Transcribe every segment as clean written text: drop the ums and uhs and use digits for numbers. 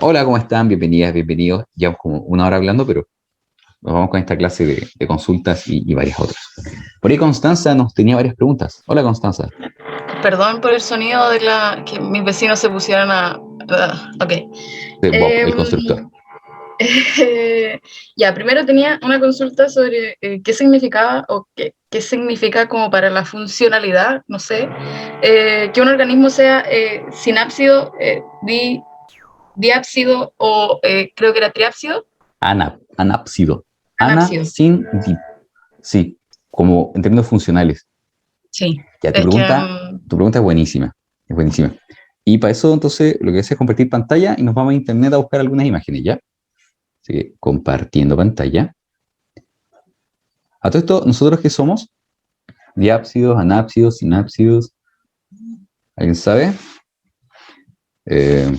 Hola, ¿cómo están? Bienvenidas, bienvenidos. Llevamos como una hora hablando, pero nos vamos con esta clase de consultas y varias otras. Por ahí Constanza nos tenía varias preguntas. Hola, Constanza. Perdón por el sonido de que mis vecinos se pusieran a... ok. De Bob, el constructor. Em, ya, primero tenía una consulta sobre qué significaba o qué significa como para la funcionalidad, no sé, que un organismo sea sinápsido, diápsido o creo que era triápsido, Anápsido. Ana anápsido. sin dip. Sí, como en términos funcionales. Sí, Ya, es que tu pregunta es buenísima. Es buenísima. Y para eso, entonces, lo que hace es compartir pantalla y nos vamos a internet a buscar algunas imágenes, ¿ya? Así que, compartiendo pantalla. A todo esto, ¿nosotros qué somos? Diápsidos, anápsidos, sinápsidos. ¿Alguien sabe? Eh,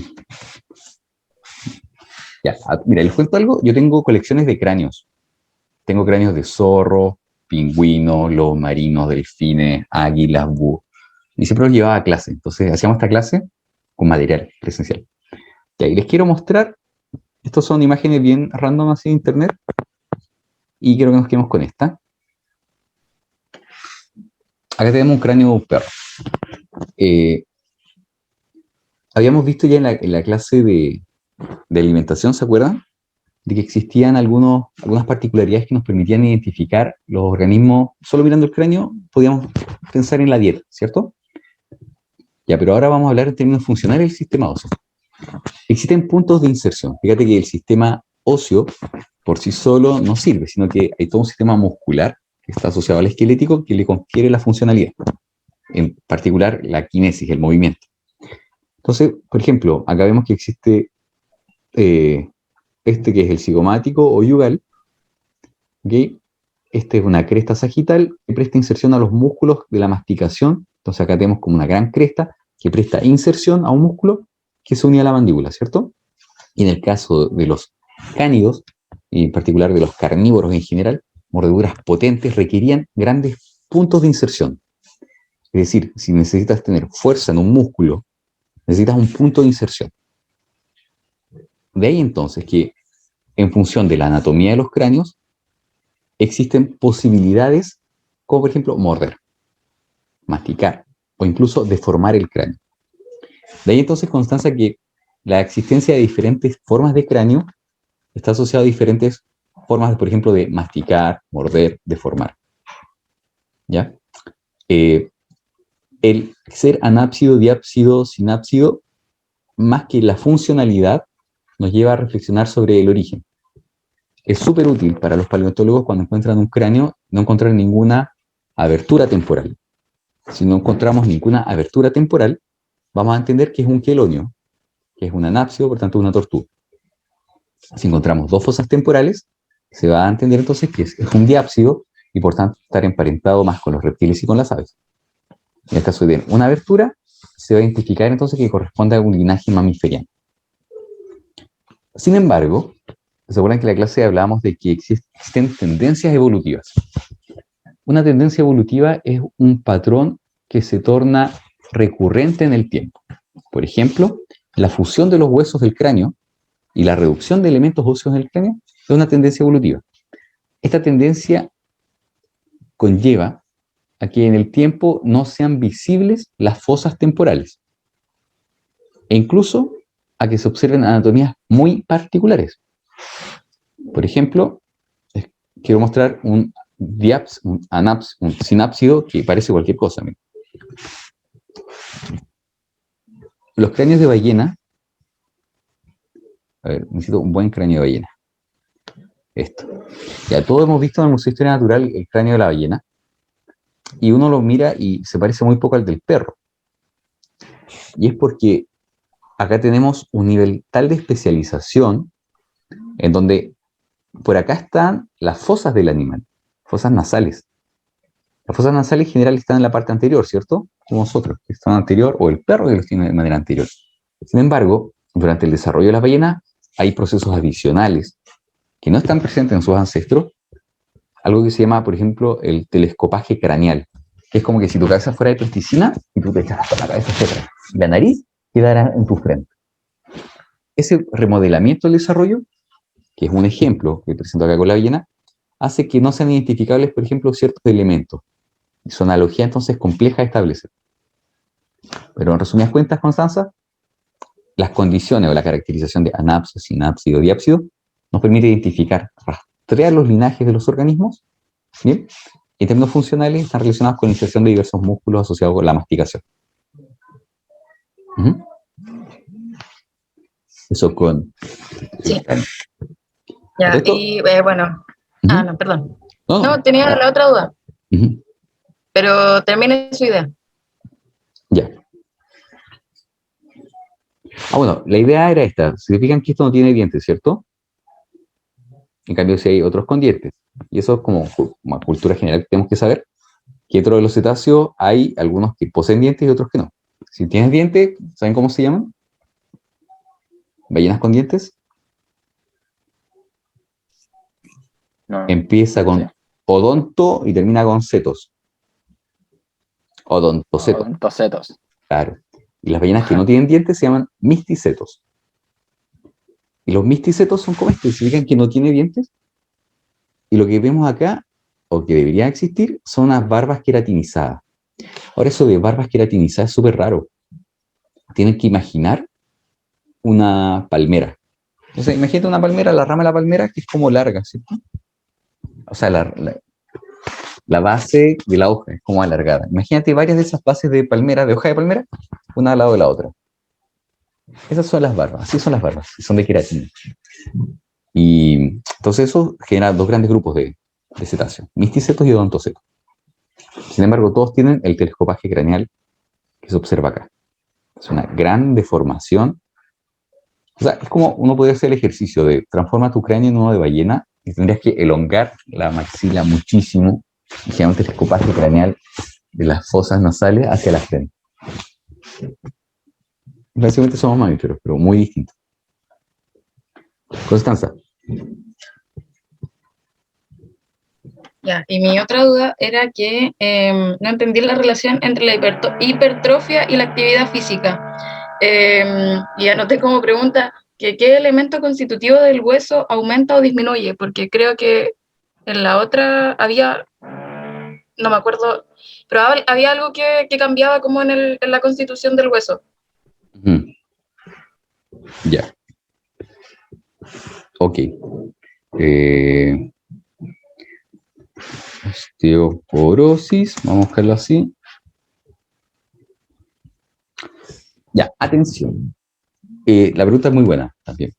Ya, mira, les cuento algo. Yo tengo colecciones de cráneos. Tengo cráneos de zorro, pingüinos, lobos marinos, delfines, águilas, búhos. Y siempre los llevaba a clase. Entonces hacíamos esta clase con material presencial. Ya, y les quiero mostrar. Estos son imágenes bien random así de internet. Y quiero que nos quedemos con esta. Acá tenemos un cráneo de un perro. Eh, Habíamos visto ya en la clase de alimentación, ¿se acuerdan? De que existían algunas particularidades que nos permitían identificar los organismos, solo mirando el cráneo podíamos pensar en la dieta, ¿cierto? Ya, pero ahora vamos a hablar en términos funcionales del sistema óseo. Existen puntos de inserción. Fíjate que el sistema óseo por sí solo no sirve, sino que hay todo un sistema muscular que está asociado al esquelético que le confiere la funcionalidad, en particular la kinesis, el movimiento. Entonces, por ejemplo, acá vemos que existe eh, este que es el cigomático o yugal, ¿ok? Esta es una cresta sagital que presta inserción a los músculos de la masticación. Entonces acá tenemos como una gran cresta que presta inserción a un músculo que se une a la mandíbula, ¿cierto? Y en el caso de los cánidos, y en particular de los carnívoros en general, mordeduras potentes requerían grandes puntos de inserción. Es decir, si necesitas tener fuerza en un músculo, necesitas un punto de inserción. De ahí entonces que, en función de la anatomía de los cráneos, existen posibilidades como por ejemplo morder, masticar o incluso deformar el cráneo. De ahí entonces constancia que la existencia de diferentes formas de cráneo está asociada a diferentes formas, por ejemplo, de masticar, morder, deformar. ¿Ya? Eh, el ser anápsido, diápsido, sinápsido, más que la funcionalidad, nos lleva a reflexionar sobre el origen. Es súper útil para los paleontólogos cuando encuentran un cráneo no encontrar ninguna abertura temporal. Si no encontramos ninguna abertura temporal, vamos a entender que es un quelonio, que es un anápsido, por tanto una tortuga. Si encontramos dos fosas temporales, se va a entender entonces que es un diápsido y por tanto estar emparentado más con los reptiles y con las aves. En el caso de una abertura, se va a identificar entonces que corresponde a un linaje mamiferiano. Sin embargo, ¿se acuerdan que en la clase hablábamos de que existen tendencias evolutivas? Una tendencia evolutiva es un patrón que se torna recurrente en el tiempo. Por ejemplo, la fusión de los huesos del cráneo y la reducción de elementos óseos del cráneo es una tendencia evolutiva. Esta tendencia conlleva a que en el tiempo no sean visibles las fosas temporales e incluso a que se observen anatomías muy particulares. Por ejemplo, quiero mostrar un diaps, un anaps, un sinápsido que parece cualquier cosa. Mira. Los cráneos de ballena, a ver, necesito un buen cráneo de ballena. Esto. Ya todos hemos visto en el Museo de Historia Natural el cráneo de la ballena y uno lo mira y se parece muy poco al del perro. Y es porque acá tenemos un nivel tal de especialización en donde por acá están las fosas del animal, fosas nasales. Las fosas nasales en general están en la parte anterior, ¿cierto? Como nosotros, que están anterior, o el perro que los tiene de manera anterior. Sin embargo, durante el desarrollo de las ballenas hay procesos adicionales que no están presentes en sus ancestros, algo que se llama, por ejemplo, el telescopaje craneal, que es como que si tu cabeza fuera de plasticina y tú te echas la cabeza hacia atrás, la nariz quedará en tu frente. ese remodelamiento del desarrollo, que es un ejemplo que presento acá con la ballena, hace que no sean identificables, por ejemplo, ciertos elementos. Y su analogía entonces compleja de establecer. Pero en resumidas cuentas, Constanza, las condiciones o la caracterización de anápsido, sinápsido o diápsido nos permite identificar, rastrear los linajes de los organismos, ¿bien? En términos funcionales están relacionados con la inserción de diversos músculos asociados con la masticación. Eso con... Sí. Ya, y bueno. No, perdón. No, tenía la otra duda. Pero termine su idea. Ya. Bueno, la idea era esta. Se fijan que esto no tiene dientes, ¿cierto? En cambio, si hay otros con dientes. Y eso es como una cultura general que tenemos que saber, que dentro de los cetáceos hay algunos que poseen dientes y otros que no. Si tienes dientes, ¿saben cómo se llaman? ¿Ballenas con dientes? No, empieza con odonto y termina con cetos. Odontocetos. Odontocetos. Claro. Y las ballenas que no tienen dientes se llaman misticetos. Y los misticetos son como estos, significan que no tiene dientes. Y lo que vemos acá, o que debería existir, son unas barbas queratinizadas. Ahora, eso de barbas queratinizadas es súper raro. Tienen que imaginar una palmera. O sea, imagínate una palmera, la rama de la palmera que es como larga, ¿cierto? O sea, la base de la hoja es como alargada. Imagínate varias de esas bases de palmera, de hoja de palmera, una al lado de la otra. Esas son las barbas, así son las barbas, son de queratina. Y entonces eso genera dos grandes grupos de cetáceos, misticetos y odontocetos. Sin embargo, todos tienen el telescopaje craneal que se observa acá. Es una gran deformación. O sea, es como uno podría hacer el ejercicio de transforma tu cráneo en uno de ballena y tendrías que elongar la maxila muchísimo y generar un telescopaje craneal de las fosas nasales hacia la frente. Básicamente somos mamíferos, pero muy distintos. Constanza. Ya, y mi otra duda era que no entendí la relación entre la hipertrofia y la actividad física. Y anoté como pregunta que qué elemento constitutivo del hueso aumenta o disminuye, porque creo que en la otra había, no me acuerdo, pero había algo que cambiaba como en la constitución del hueso. Ya. Ok. Osteoporosis, vamos a buscarlo así. Ya, atención. La pregunta es muy buena también.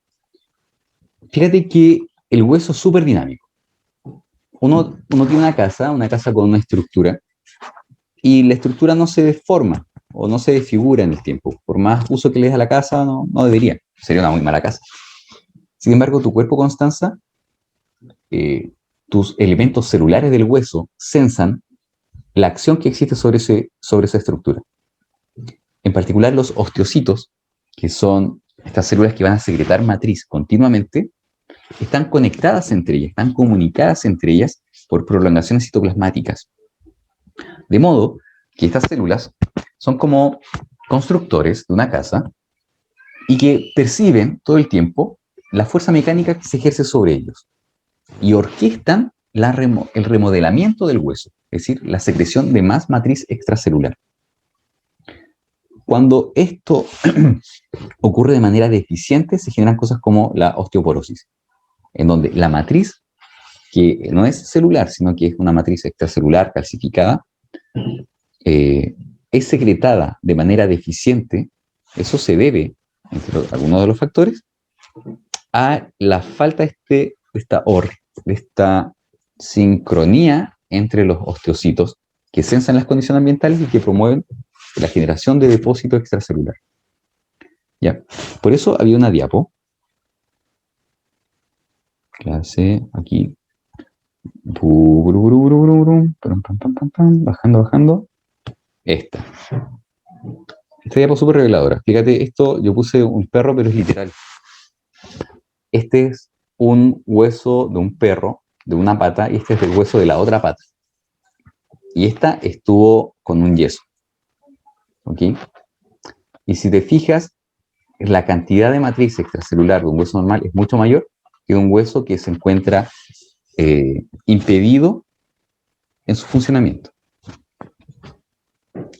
Fíjate que el hueso es súper dinámico. Uno tiene una casa con una estructura, y la estructura no se deforma o no se desfigura en el tiempo. Por más uso que le des a la casa, no debería. Sería una muy mala casa. Sin embargo, tu cuerpo, Constanza, tus elementos celulares del hueso sensan la acción que existe sobre esa estructura. En particular, los osteocitos, que son estas células que van a secretar matriz continuamente, están conectadas entre ellas, están comunicadas entre ellas por prolongaciones citoplasmáticas. De modo que estas células son como constructores de una casa y que perciben todo el tiempo la fuerza mecánica que se ejerce sobre ellos y orquestan el remodelamiento del hueso, es decir, la secreción de más matriz extracelular. Cuando esto ocurre de manera deficiente, se generan cosas como la osteoporosis, en donde la matriz, que no es celular, sino que es una matriz extracelular calcificada, es secretada de manera deficiente. Eso se debe, entre algunos de los factores, a la falta de esta sincronía entre los osteocitos que sensan las condiciones ambientales y que promueven la generación de depósito extracelular. Ya, por eso había una diapo. Clase aquí. Bajando. Esta diapo es súper reveladora. Fíjate, esto yo puse un perro, pero es literal. Este es un hueso de un perro, de una pata, y este es el hueso de la otra pata. Y esta estuvo con un yeso. ¿Ok? Y si te fijas, la cantidad de matriz extracelular de un hueso normal es mucho mayor que de un hueso que se encuentra impedido en su funcionamiento.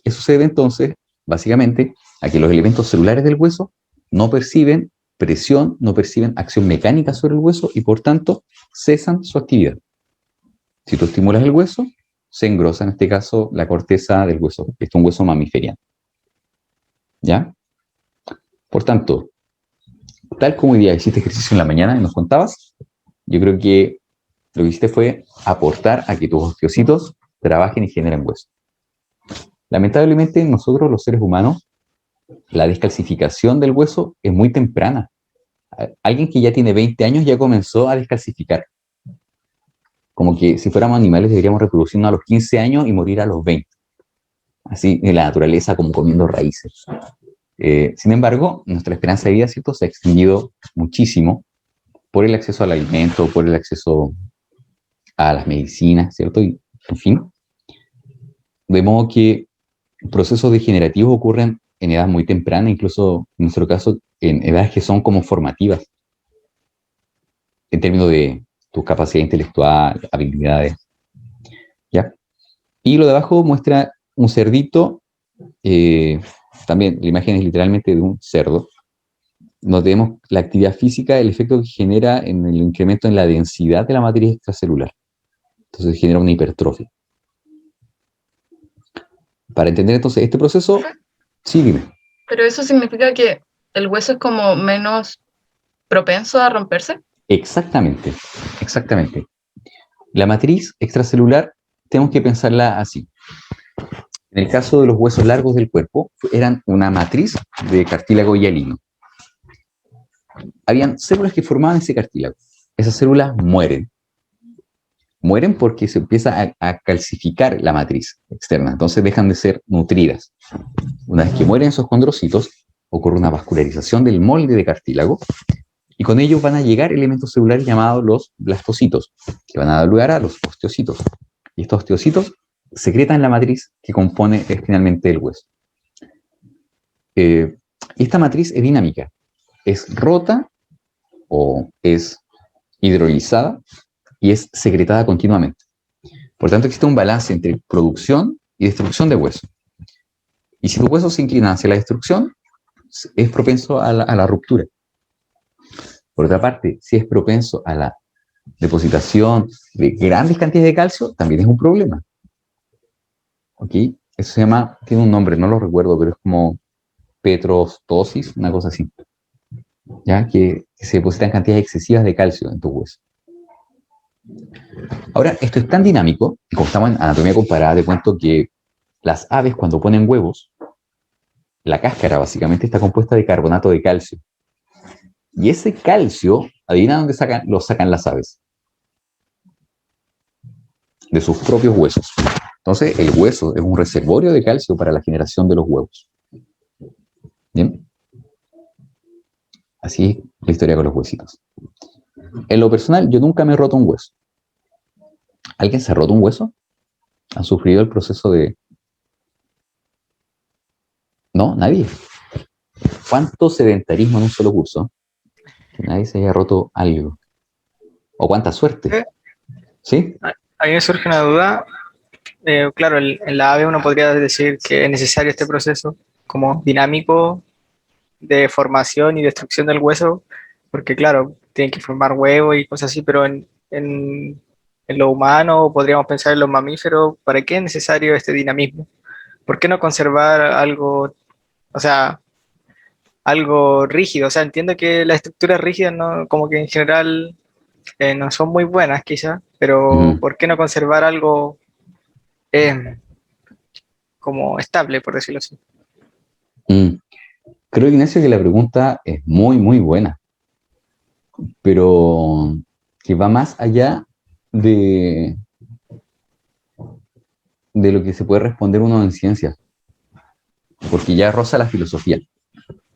Eso se debe entonces, básicamente, a que los elementos celulares del hueso no perciben presión, no perciben acción mecánica sobre el hueso y por tanto cesan su actividad. Si tú estimulas el hueso, se engrosa en este caso la corteza del hueso. Este es un hueso mamiferiano. ¿Ya? Por tanto, tal como hoy día hiciste ejercicio en la mañana y nos contabas, yo creo que lo que hiciste fue aportar a que tus osteocitos trabajen y generen hueso. Lamentablemente, nosotros los seres humanos, la descalcificación del hueso es muy temprana. Alguien que ya tiene 20 años ya comenzó a descalcificar. Como que si fuéramos animales deberíamos reproducirnos a los 15 años y morir a los 20. Así, en la naturaleza, como comiendo raíces. Sin embargo, nuestra esperanza de vida, ¿cierto?, se ha extinguido muchísimo por el acceso al alimento, por el acceso a las medicinas, ¿cierto? Y, en fin, de modo que procesos degenerativos ocurren en edad muy temprana, incluso en nuestro caso en edades que son como formativas, en términos de tu capacidad intelectual, habilidades, ¿ya? Y lo de abajo muestra un cerdito, también la imagen es literalmente de un cerdo. Nos vemos la actividad física, el efecto que genera en el incremento en la densidad de la matriz extracelular. Entonces genera una hipertrofia. Para entender entonces este proceso, sí, dime. Pero eso significa que el hueso es como menos propenso a romperse. Exactamente, exactamente. La matriz extracelular tenemos que pensarla así. En el caso de los huesos largos del cuerpo, eran una matriz de cartílago hialino. Habían células que formaban ese cartílago. Esas células mueren. Mueren porque se empieza a calcificar la matriz externa, entonces dejan de ser nutridas. Una vez que mueren esos condrocitos, ocurre una vascularización del molde de cartílago y con ellos van a llegar elementos celulares llamados los blastocitos, que van a dar lugar a los osteocitos. Y estos osteocitos secretan la matriz que compone finalmente el hueso. Esta matriz es dinámica, es rota o es hidrolizada y es secretada continuamente. Por tanto, existe un balance entre producción y destrucción de hueso. Y si tu hueso se inclina hacia la destrucción, es propenso a la ruptura. Por otra parte, si es propenso a la depositación de grandes cantidades de calcio, también es un problema. ¿Ok? Eso se llama, tiene un nombre, no lo recuerdo, pero es como petrostosis, una cosa así. ¿Ya? Que se depositan cantidades excesivas de calcio en tu hueso. Ahora, esto es tan dinámico, y como estamos en anatomía comparada, te cuento que las aves cuando ponen huevos, la cáscara básicamente está compuesta de carbonato de calcio. Y ese calcio, adivina dónde lo sacan las aves. De sus propios huesos. Entonces, el hueso es un reservorio de calcio para la generación de los huevos. ¿Bien? Así es la historia con los huesitos. En lo personal, yo nunca me he roto un hueso. ¿Alguien se ha roto un hueso? ¿Han sufrido el proceso de...? No, nadie. ¿Cuánto sedentarismo en un solo curso? Que nadie se haya roto algo. ¿O cuánta suerte? ¿Sí? A mí me surge una duda. Claro, en la ave uno podría decir que es necesario este proceso como dinámico de formación y destrucción del hueso, porque claro, tienen que formar huevos y cosas así, pero en lo humano, podríamos pensar en los mamíferos, ¿para qué es necesario este dinamismo? ¿Por qué no conservar algo, o sea, algo rígido? O sea, entiendo que las estructuras rígidas no, como que en general no son muy buenas quizás, pero ¿por qué no conservar algo como estable, por decirlo así? Creo, Ignacio, que la pregunta es muy, muy buena, pero que va más allá de lo que se puede responder uno en ciencia, porque ya roza la filosofía.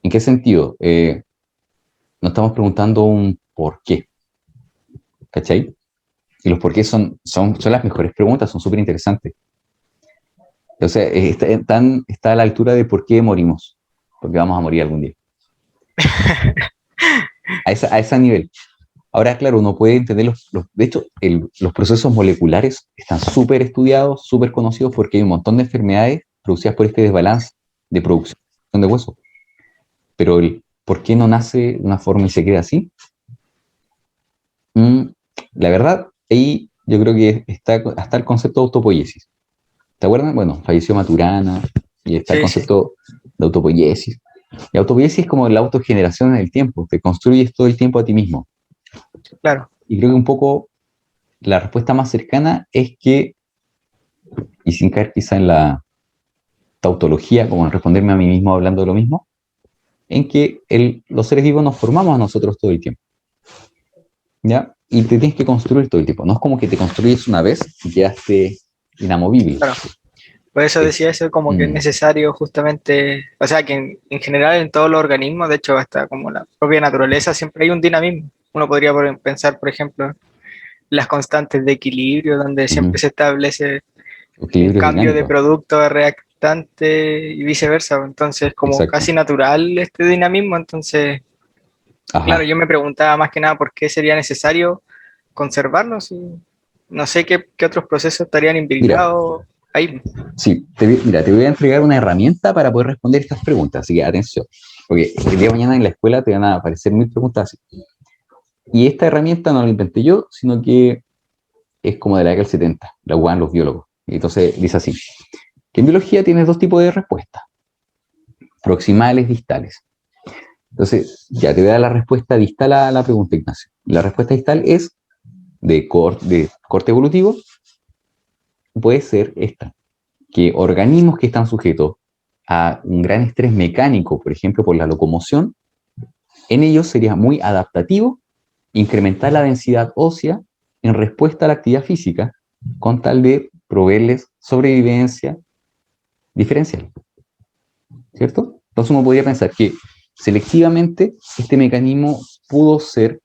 ¿En qué sentido? Nos estamos preguntando un por qué, ¿cachai? Y los por qué son las mejores preguntas, son súper interesantes. O sea, está a la altura de por qué morimos, porque vamos a morir algún día. A ese nivel. Ahora, claro, uno puede entender de hecho, los procesos moleculares están súper estudiados, súper conocidos, porque hay un montón de enfermedades producidas por este desbalance de producción de hueso. Pero ¿por qué no nace de una forma y se queda así? La verdad, ahí yo creo que está hasta el concepto de autopoiesis. ¿Te acuerdas? Bueno, falleció Maturana y está el Sí, sí, concepto de autopoiesis. La autopoiesis es como la autogeneración en el tiempo, te construyes todo el tiempo a ti mismo. claro. Y creo que un poco la respuesta más cercana es que, y sin caer quizá en la tautología, como en responderme a mí mismo hablando de lo mismo, en que los seres vivos nos formamos a nosotros todo el tiempo. ¿Ya? Y te tienes que construir todo el tiempo. No es como que te construyes una vez y quedaste inamovible. Claro. Por eso decía eso, como que es Mm, necesario justamente, o sea, que en general en todos los organismos, de hecho hasta como la propia naturaleza, siempre hay un dinamismo. Uno podría pensar, por ejemplo, las constantes de equilibrio, donde siempre se establece un equilibrio cambio de dinámico. producto a reactante y viceversa. Entonces, como Exacto. casi natural este dinamismo, entonces, claro, Ajá. yo me preguntaba más que nada por qué sería necesario conservarlo, si no sé qué otros procesos estarían Mira, imbricados ahí. sí, mira, te voy a entregar una herramienta para poder responder estas preguntas, así que atención, porque el día de mañana en la escuela te van a aparecer mil preguntas así. Y esta herramienta no la inventé yo, sino que es como de la década del 70, la usaban los biólogos. Y entonces dice así, que en biología tienes dos tipos de respuestas, proximales, distales. Entonces, ya te voy a dar la respuesta distal a la pregunta, Ignacio. La respuesta distal es de corte evolutivo, puede ser esta, que organismos que están sujetos a un gran estrés mecánico, por ejemplo, por la locomoción, en ellos sería muy adaptativo incrementar la densidad ósea en respuesta a la actividad física, con tal de proveerles sobrevivencia diferencial, ¿cierto? Entonces uno podría pensar que selectivamente este mecanismo pudo ser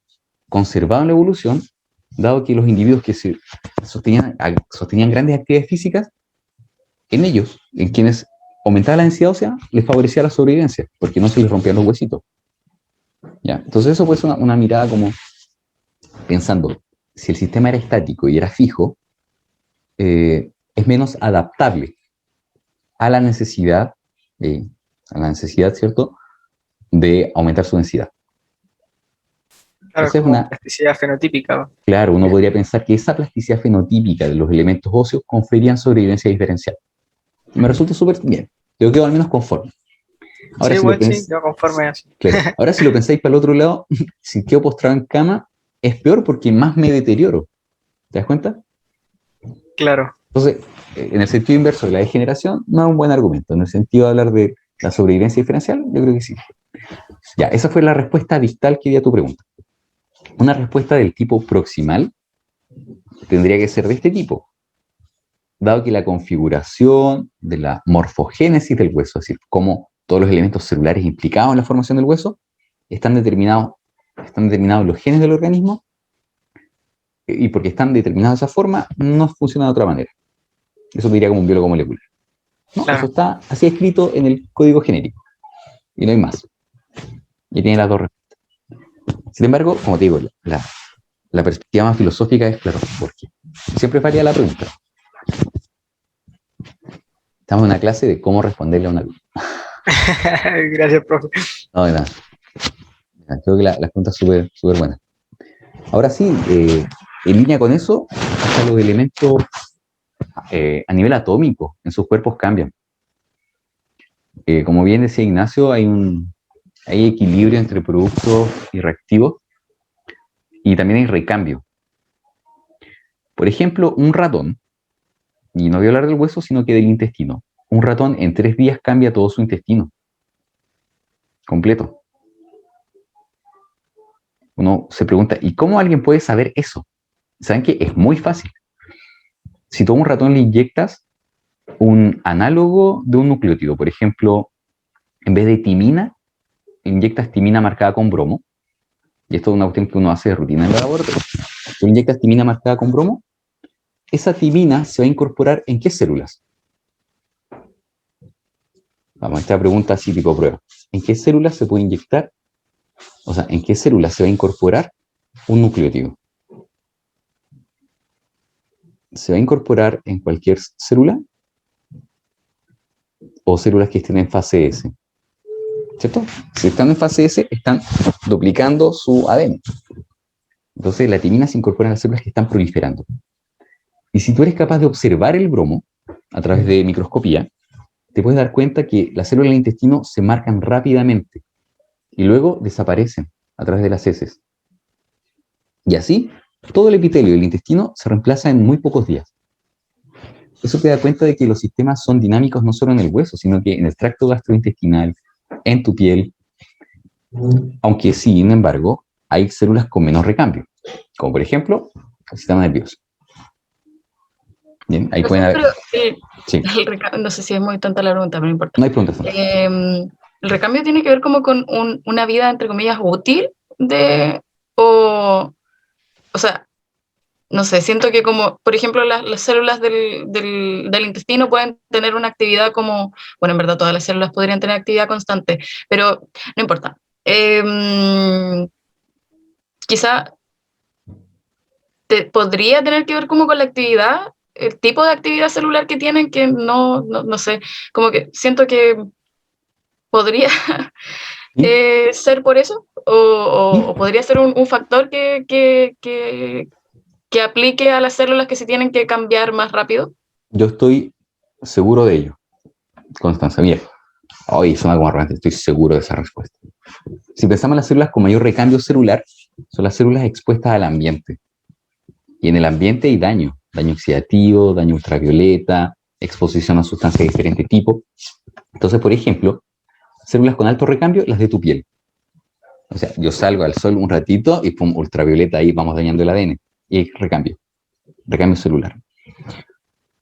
conservado en la evolución, dado que los individuos que se sostenían grandes actividades físicas, en ellos, en quienes aumentaba la densidad ósea, les favorecía la sobrevivencia, porque no se les rompían los huesitos. ¿Ya? Entonces eso puede ser una mirada como pensando, si el sistema era estático y era fijo, es menos adaptable a la necesidad, eh, ¿cierto?, de aumentar su densidad. Claro, Esa es como una, plasticidad fenotípica. claro, uno podría pensar que esa plasticidad fenotípica de los elementos óseos conferían sobrevivencia diferencial. Y me resulta súper bien. Yo quedo al menos conforme. Sí, Ahora si lo igual sí, pensáis, yo conforme así. claro, ahora si lo pensáis para el otro lado, si quedo postrado en cama, es peor porque más me deterioro. ¿Te das cuenta? Claro, Entonces, en el sentido inverso de la degeneración, no es un buen argumento. En el sentido de hablar de la sobrevivencia diferencial, yo creo que sí. Ya, esa fue la respuesta distal que di a tu pregunta. Una respuesta del tipo proximal tendría que ser de este tipo, dado que la configuración de la morfogénesis del hueso, es decir, cómo todos los elementos celulares implicados en la formación del hueso, están determinados en los genes del organismo, y porque están determinados de esa forma, no funciona de otra manera. Eso diría como un biólogo molecular. No, eso claro. está así escrito en el código genético, y no hay más. Y tiene las dos respuestas. Sin embargo, como te digo, la perspectiva más filosófica es, claro, porque siempre varía la pregunta. Estamos en una clase de cómo responderle a una duda. Gracias, profe. No, de nada. Creo que la pregunta es súper buena. Ahora sí, en línea con eso, hasta los elementos a nivel atómico en sus cuerpos cambian. Como bien decía Ignacio, hay equilibrio entre productos y reactivos, y también hay recambio. Por ejemplo, un ratón, y no voy a hablar del hueso, sino que del intestino. Un ratón en 3 días cambia todo su intestino completo. Uno se pregunta, ¿y cómo alguien puede saber eso? ¿Saben qué? Es muy fácil. Si tú a un ratón le inyectas un análogo de un nucleótido, por ejemplo, en vez de timina, inyectas timina marcada con bromo, y esto es una cuestión que uno hace de rutina en el laboratorio. Tú inyectas timina marcada con bromo, esa timina se va a incorporar ¿en qué células? Vamos a esta pregunta así tipo prueba. ¿En qué células se puede inyectar O sea, ¿en qué célula se va a incorporar un nucleótido? ¿Se va a incorporar en cualquier célula o células que estén en fase S? ¿Cierto? Si están en fase S, están duplicando su ADN. Entonces, la timina se incorpora en las células que están proliferando. Y si tú eres capaz de observar el bromo a través de microscopía, te puedes dar cuenta que las células del intestino se marcan rápidamente y luego desaparecen a través de las heces. Y así, todo el epitelio del intestino se reemplaza en muy pocos días. Eso te da cuenta de que los sistemas son dinámicos no solo en el hueso, sino que en el tracto gastrointestinal, en tu piel, aunque sin embargo hay células con menor recambio, como por ejemplo el sistema nervioso. Bien, ahí pueden haber... Sí. No sé si es muy tanta la pregunta, pero no importa. No hay preguntas. ¿El recambio tiene que ver como con una vida, entre comillas, útil? O sea, no sé, siento que como, por ejemplo, las células del intestino pueden tener una actividad como, bueno, en verdad todas las células podrían tener actividad constante, pero no importa. Quizá podría tener que ver como con la actividad, el tipo de actividad celular que tienen, que no sé, como que siento que podría ser por eso, o podría ser un factor que aplique a las células que se tienen que cambiar más rápido. Yo estoy seguro de ello, Constanza. Mira, hoy suena como arrogante, estoy seguro de esa respuesta. Si pensamos en las células con mayor recambio celular, son las células expuestas al ambiente. Y en el ambiente hay daño oxidativo, daño ultravioleta, exposición a sustancias de diferente tipo. Entonces, por ejemplo, células con alto recambio, las de tu piel. O sea, yo salgo al sol un ratito y pum, ultravioleta, ahí vamos dañando el ADN. Y recambio celular.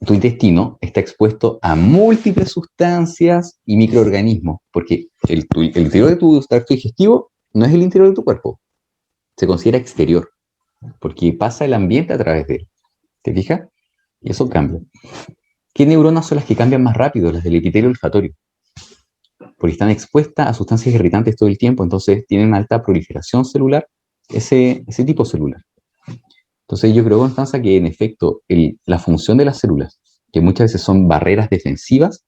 Tu intestino está expuesto a múltiples sustancias y microorganismos, porque el interior de tu tracto digestivo no es el interior de tu cuerpo, se considera exterior, porque pasa el ambiente a través de él. ¿Te fijas? Y eso cambia. ¿Qué neuronas son las que cambian más rápido? Las del epitelio olfatorio, porque están expuestas a sustancias irritantes todo el tiempo, entonces tienen alta proliferación celular, ese tipo celular. Entonces yo creo, Constanza, que en efecto la función de las células, que muchas veces son barreras defensivas,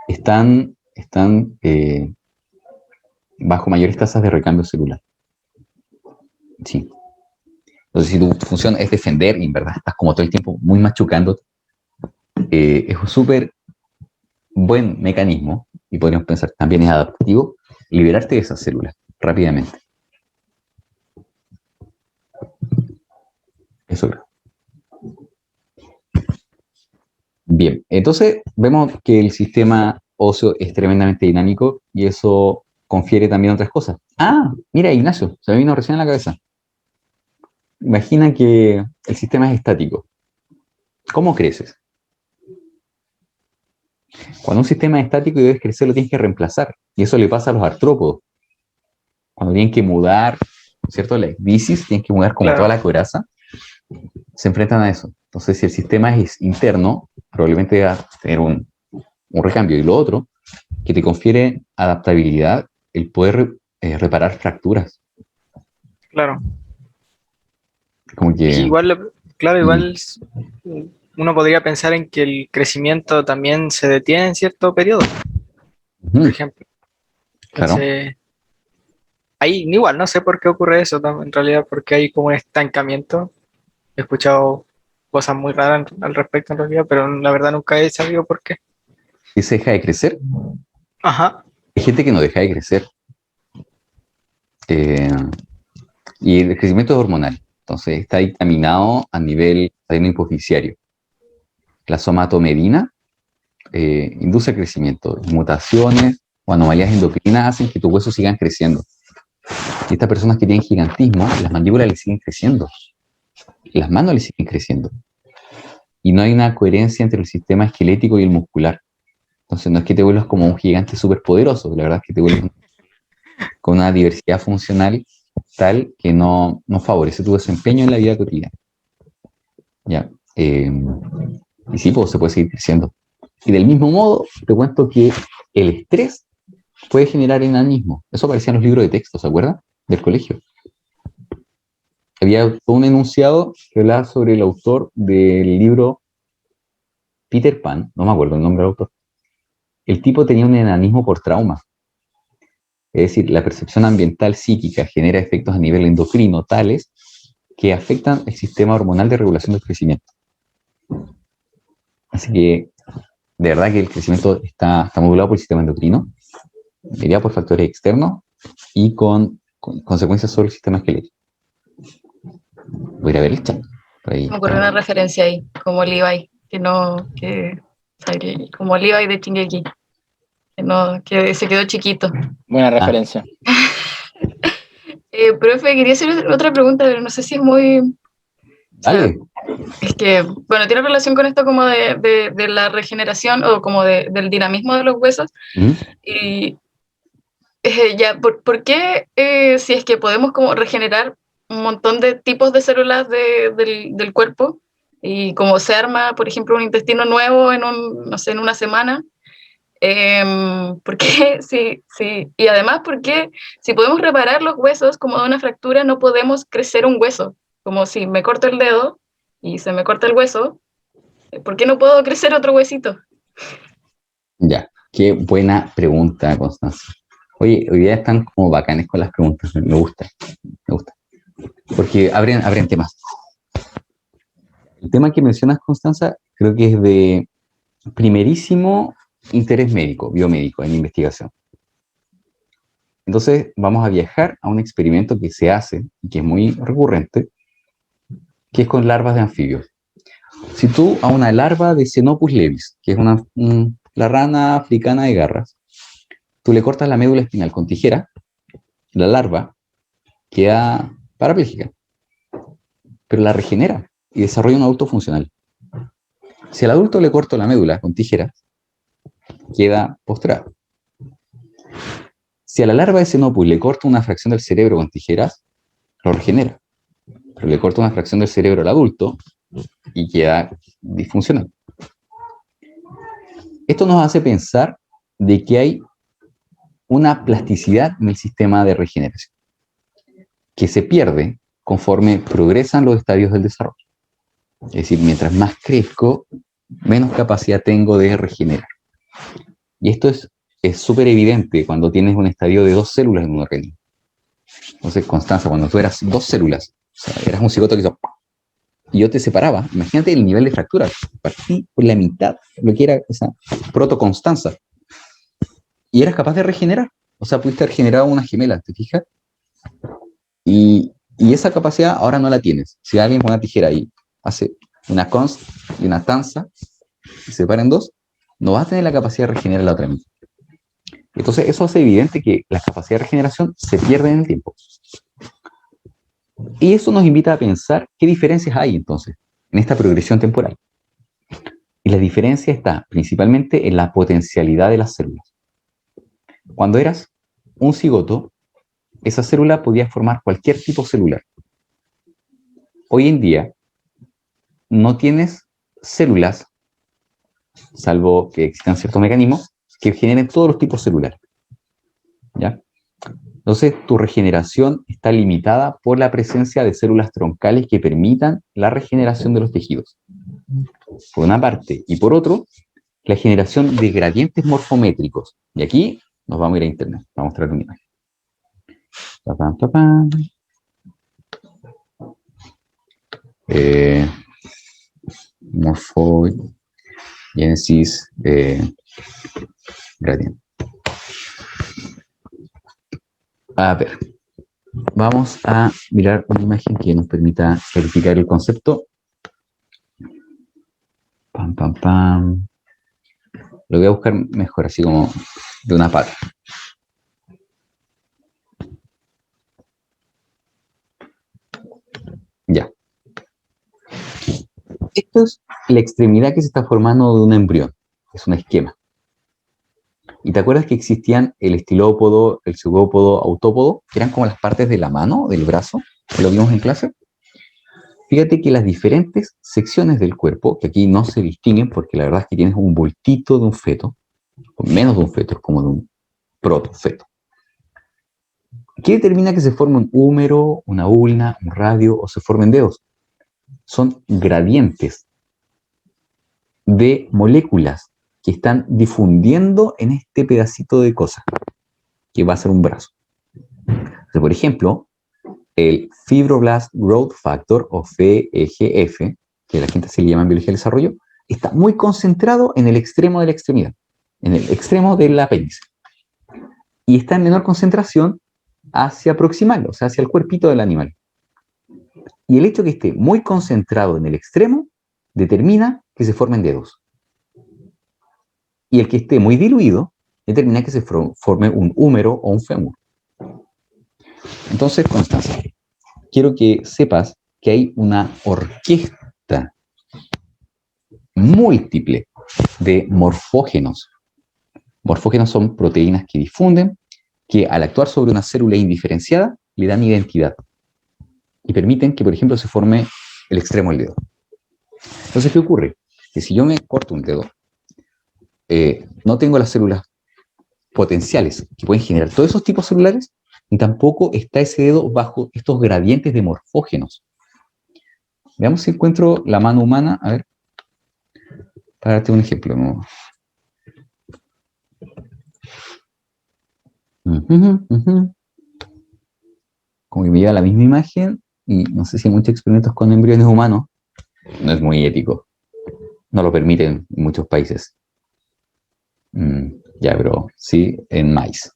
están bajo mayores tasas de recambio celular. Sí. Entonces si tu función es defender y en verdad estás como todo el tiempo muy machucando, es un súper buen mecanismo, y podríamos pensar también es adaptativo, liberarte de esas células rápidamente. Eso creo. Bien, entonces vemos que el sistema óseo es tremendamente dinámico y eso confiere también otras cosas. Ah, mira, Ignacio, se me vino recién a la cabeza. Imagina que el sistema es estático. ¿Cómo creces? Cuando un sistema es estático y debes crecer, lo tienes que reemplazar. Y eso le pasa a los artrópodos. Cuando tienen que mudar, ¿cierto? La ecdisis, tienen que mudar como toda la coraza, se enfrentan a eso. Entonces, si el sistema es interno, probablemente va a tener un recambio. Y lo otro, que te confiere adaptabilidad, el poder reparar fracturas. Claro. Como que... Igual, claro, igual uno podría pensar en que el crecimiento también se detiene en cierto periodo, por ejemplo. Entonces, claro. ahí igual, no sé por qué ocurre eso, en realidad, porque hay como un estancamiento. He escuchado cosas muy raras al respecto en realidad, pero la verdad nunca he sabido por qué. ¿Y se deja de crecer? Ajá. Hay gente que no deja de crecer. Y el crecimiento es hormonal. Entonces está dictaminado a nivel adenohipoficiario. La somatomedina induce el crecimiento. Mutaciones o anomalías endocrinas hacen que tus huesos sigan creciendo. Y estas personas que tienen gigantismo, las mandíbulas les siguen creciendo. Las manos les siguen creciendo. Y no hay una coherencia entre el sistema esquelético y el muscular. Entonces no es que te vuelvas como un gigante súper poderoso, la verdad es que te vuelves con una diversidad funcional tal que no favorece tu desempeño en la vida cotidiana. ¿Ya? Y sí, pues se puede seguir creciendo. Y del mismo modo, te cuento que el estrés puede generar enanismo. Eso aparecía en los libros de texto, ¿se acuerdan? Del colegio. Había todo un enunciado que hablaba sobre el autor del libro Peter Pan, no me acuerdo el nombre del autor. El tipo tenía un enanismo por trauma. Es decir, la percepción ambiental psíquica genera efectos a nivel endocrino tales que afectan el sistema hormonal de regulación del crecimiento. Así que, de verdad que el crecimiento está modulado por el sistema endocrino, mediado por factores externos y con consecuencias sobre el sistema esquelético. Voy a ir a ver el chat. Por ahí Me ocurrió una referencia ahí, como Levi, como Levi de Shingeki, que se quedó chiquito. Buena referencia. Profe, quería hacer otra pregunta, pero no sé si es muy... Dale. Es que, bueno, tiene relación con esto como de la regeneración o como del dinamismo de los huesos. Y ya, ¿por qué si es que podemos como regenerar un montón de tipos de células del cuerpo y como se arma, por ejemplo, un intestino nuevo no sé, en una semana? ¿Por qué? Sí. Y además, ¿por qué si podemos reparar los huesos como de una fractura, no podemos crecer un hueso? Como si me corto el dedo y se me corta el hueso, ¿por qué no puedo crecer otro huesito? Ya, qué buena pregunta, Constanza. Oye, hoy día están como bacanes con las preguntas, me gusta. Porque abren temas. El tema que mencionas, Constanza, creo que es de primerísimo interés médico, biomédico, en investigación. Entonces, vamos a viajar a un experimento que se hace, y que es muy recurrente, que es con larvas de anfibios. Si tú a una larva de Xenopus levis, que es la rana africana de garras, tú le cortas la médula espinal con tijera, la larva queda parapléjica, pero la regenera y desarrolla un adulto funcional. Si al adulto le corto la médula con tijera, queda postrado. Si a la larva de Xenopus le corto una fracción del cerebro con tijeras, lo regenera. Pero le corto una fracción del cerebro al adulto y queda disfuncional. Esto nos hace pensar de que hay una plasticidad en el sistema de regeneración, que se pierde conforme progresan los estadios del desarrollo. Es decir, mientras más crezco, menos capacidad tengo de regenerar. Y esto es súper evidente cuando tienes un estadio de 2 células en un organismo. Entonces, Constanza, cuando tú eras 2 células, o sea, eras un cigoto que hizo... y yo te separaba, imagínate el nivel de fractura, partí por la mitad lo que era esa proto-Constanza. Y eras capaz de regenerar, o sea, pudiste haber generado una gemela, ¿te fijas? Y esa capacidad ahora no la tienes. Si alguien con una tijera y hace una const y una tanza, y se separan 2, no vas a tener la capacidad de regenerar la otra mitad. Entonces, eso hace evidente que la capacidad de regeneración se pierde en el tiempo. Y eso nos invita a pensar qué diferencias hay entonces en esta progresión temporal. Y la diferencia está principalmente en la potencialidad de las células. Cuando eras un cigoto, esa célula podía formar cualquier tipo celular. Hoy en día, no tienes células, salvo que existan ciertos mecanismos, que generen todos los tipos celulares. ¿Ya? Entonces, tu regeneración está limitada por la presencia de células troncales que permitan la regeneración de los tejidos. Por una parte. Y por otro, la generación de gradientes morfométricos. Y aquí nos vamos a ir a internet. Vamos a mostrar una imagen. Tapán, tapán. Morfogénesis gradiente. A ver, vamos a mirar una imagen que nos permita verificar el concepto. Pam, pam, pam. Lo voy a buscar mejor, así como de una pata. Ya. Esto es la extremidad que se está formando de un embrión. Es un esquema. ¿Y te acuerdas que existían el estilópodo, el pseudópodo, autópodo, que eran como las partes de la mano, del brazo, que lo vimos en clase? Fíjate que las diferentes secciones del cuerpo, que aquí no se distinguen porque la verdad es que tienes un bultito de un feto, o menos de un feto, es como de protofeto. ¿Qué determina que se forme un húmero, una ulna, un radio o se formen dedos? Son gradientes de moléculas que están difundiendo en este pedacito de cosa, que va a ser un brazo. Entonces, por ejemplo, el Fibroblast Growth Factor, o FGF, que la gente se le llama en biología del desarrollo, está muy concentrado en el extremo de la extremidad, en el extremo del apéndice. Y está en menor concentración hacia proximal, o sea, hacia el cuerpito del animal. Y el hecho de que esté muy concentrado en el extremo determina que se formen dedos. Y el que esté muy diluido determina que se forme un húmero o un fémur. Entonces, Constanza, quiero que sepas que hay una orquesta múltiple de morfógenos. Morfógenos son proteínas que difunden, que al actuar sobre una célula indiferenciada le dan identidad y permiten que, por ejemplo, se forme el extremo del dedo. Entonces, ¿qué ocurre? Que si yo me corto un dedo, no tengo las células potenciales que pueden generar todos esos tipos celulares, y tampoco está ese dedo bajo estos gradientes de morfógenos. Veamos si encuentro la mano humana. A ver, para darte un ejemplo. ¿No? Como que me lleva la misma imagen, y no sé si hay muchos experimentos con embriones humanos. No es muy ético. No lo permiten en muchos países. Ya, pero sí en maíz.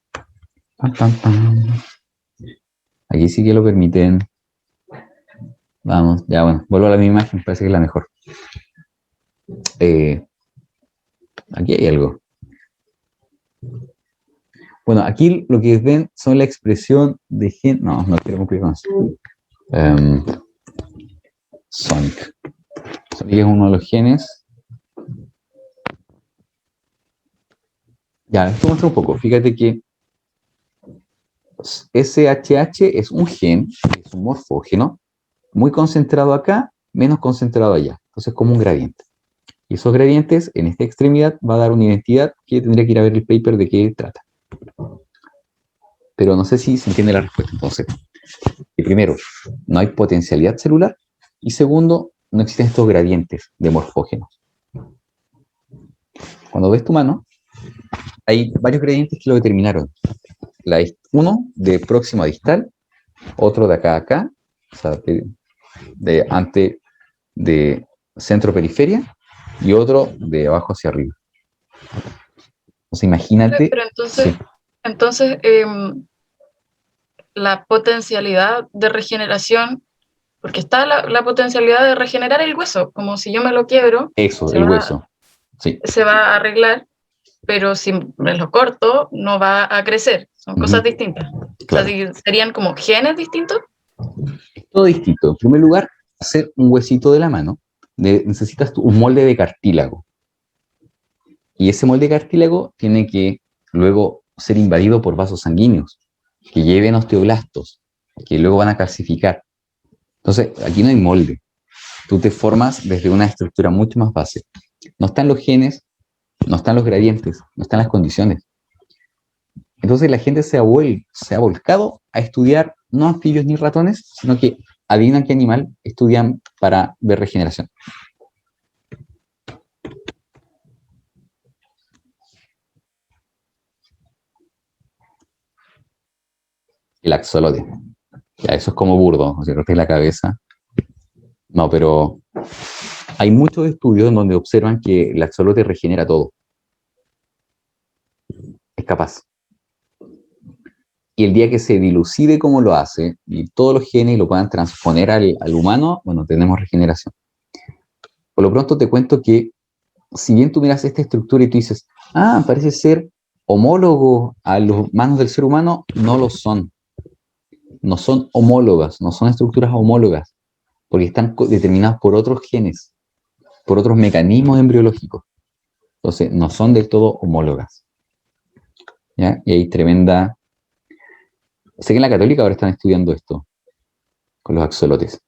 Pam, pam, pam. Aquí sí que lo permiten. Vamos, ya bueno, vuelvo a la misma imagen, parece que es la mejor. Aquí hay algo. Bueno, aquí lo que ven son la expresión de gen. No quiero cumplir con eso. Sonic. Sonic es uno de los genes. Ya, esto muestra un poco. Fíjate que SHH es un gen, es un morfógeno, muy concentrado acá, menos concentrado allá. Entonces, como un gradiente. Y esos gradientes en esta extremidad va a dar una identidad que tendría que ir a ver el paper de qué trata. Pero no sé si se entiende la respuesta. Entonces, primero, no hay potencialidad celular. Y segundo, no existen estos gradientes de morfógenos. Cuando ves tu mano, hay varios gradientes que lo determinaron. Uno de próximo a distal, otro de acá a acá, o sea, de centro-periferia, y otro de abajo hacia arriba. Entonces, imagínate. Pero entonces la potencialidad de regeneración, porque está la potencialidad de regenerar el hueso, como si yo me lo quiebro. Eso, el hueso. Sí. Se va a arreglar, pero si me lo corto, no va a crecer. Son cosas distintas. Claro. O sea, ¿serían como genes distintos? Es todo distinto. En primer lugar, hacer un huesito de la mano, necesitas un molde de cartílago. Y ese molde de cartílago tiene que luego ser invadido por vasos sanguíneos, que lleven osteoblastos, que luego van a calcificar. Entonces, aquí no hay molde. Tú te formas desde una estructura mucho más base. No están los genes, no están los gradientes, no están las condiciones. Entonces la gente se ha volcado a estudiar no anfibios ni ratones, sino que adivinan qué animal estudian para ver regeneración. El axolote. Ya, eso es como burdo, o sea, que es la cabeza. No, pero hay muchos estudios en donde observan que el axolote regenera todo. Es capaz. Y el día que se dilucide cómo lo hace y todos los genes lo puedan transponer al humano, bueno, tenemos regeneración. Por lo pronto te cuento que si bien tú miras esta estructura y tú dices, parece ser homólogo a los manos del ser humano, no lo son. No son homólogas, no son estructuras homólogas, porque están determinadas por otros genes, por otros mecanismos embriológicos. Entonces, no son del todo homólogas. ¿Ya? Y hay tremenda. Sé que en la Católica ahora están estudiando esto con los axolotes.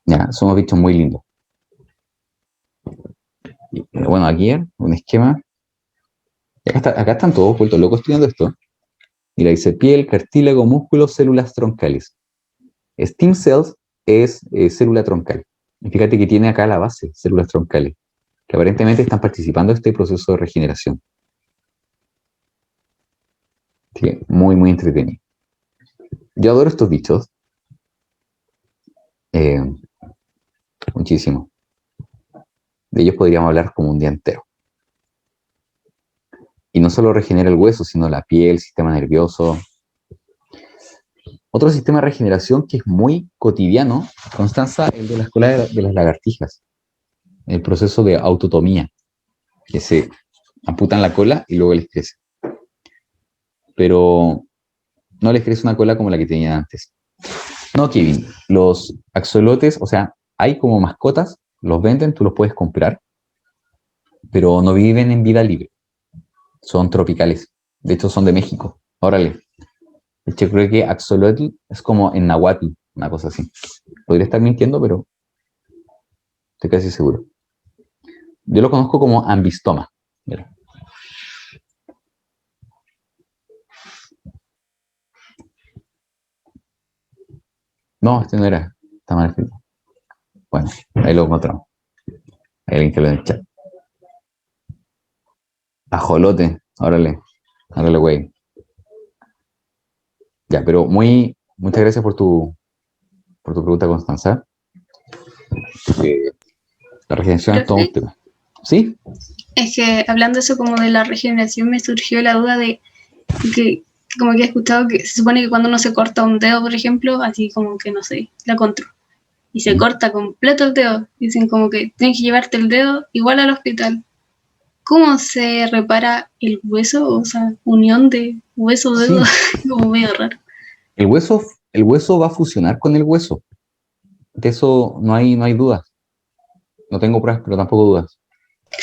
Ya, somos bichos muy lindos. Y, bueno, aquí un esquema Acá están todos vueltos locos estudiando esto. Mira, dice piel, cartílago, músculos, células troncales. Stem cells es célula troncal. Y fíjate que tiene acá la base, células troncales, que aparentemente están participando en este proceso de regeneración. Sí, muy, muy entretenido. Yo adoro estos bichos. Muchísimo. De ellos podríamos hablar como un día entero. Y no solo regenera el hueso, sino la piel, el sistema nervioso. Otro sistema de regeneración que es muy cotidiano, Constanza, el de la escuela de las lagartijas. El proceso de autotomía, que se amputan la cola y luego les crece. Pero no les crece una cola como la que tenían antes. No, Kevin, los axolotes, o sea, hay como mascotas, los venden, tú los puedes comprar, pero no viven en vida libre. Son tropicales. De hecho, son de México. Órale. Yo creo que axolotl es como en náhuatl, una cosa así. Podría estar mintiendo, pero estoy casi seguro. Yo lo conozco como ambistoma. Mira. No, este no era. Está mal escrito. Bueno, ahí lo encontramos. Hay alguien que lo en el chat. Ajolote. Órale. Órale, güey. Ya, pero muchas gracias por tu pregunta, Constanza. La regeneración es todo un tema. ¿Sí? Es que hablando eso como de la regeneración me surgió la duda de que como que he escuchado que se supone que cuando uno se corta un dedo, por ejemplo, así como que no sé, la contro, y se corta completo el dedo, dicen como que tienes que llevarte el dedo igual al hospital. ¿Cómo se repara el hueso? O sea, unión de hueso-dedo, sí. Como medio raro. El hueso va a fusionar con el hueso. De eso no hay dudas. No tengo pruebas, pero tampoco dudas.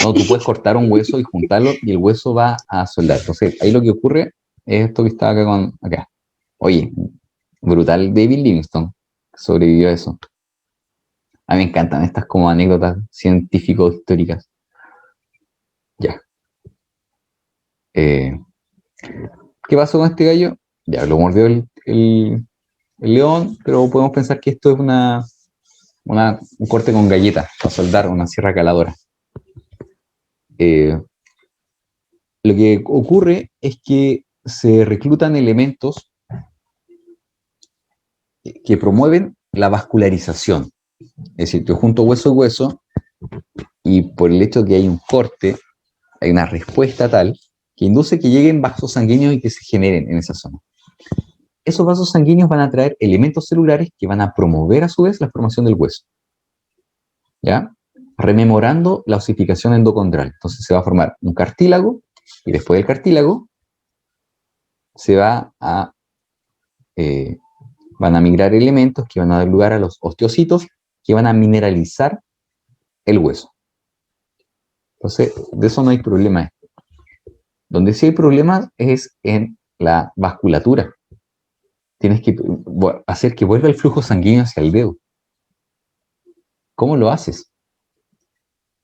No, tú puedes cortar un hueso y juntarlo y el hueso va a soldar. Entonces, ahí lo que ocurre es esto que está acá. Oye, brutal David Livingstone sobrevivió a eso. A mí me encantan estas como anécdotas científico-históricas. Ya. ¿Qué pasó con este gallo? Ya, lo mordió el león, pero podemos pensar que esto es un corte con galleta para soldar una sierra caladora. Lo que ocurre es que se reclutan elementos que promueven la vascularización. Es decir, yo junto hueso y hueso y por el hecho de que hay un corte, hay una respuesta tal que induce que lleguen vasos sanguíneos y que se generen en esa zona. Esos vasos sanguíneos van a traer elementos celulares que van a promover a su vez la formación del hueso. ¿Ya? Rememorando la osificación endocondral. Entonces se va a formar un cartílago y después del cartílago se van a migrar elementos que van a dar lugar a los osteocitos que van a mineralizar el hueso. Entonces, de eso no hay problema. Donde sí hay problemas es en la vasculatura. Tienes que hacer que vuelva el flujo sanguíneo hacia el dedo. ¿Cómo lo haces?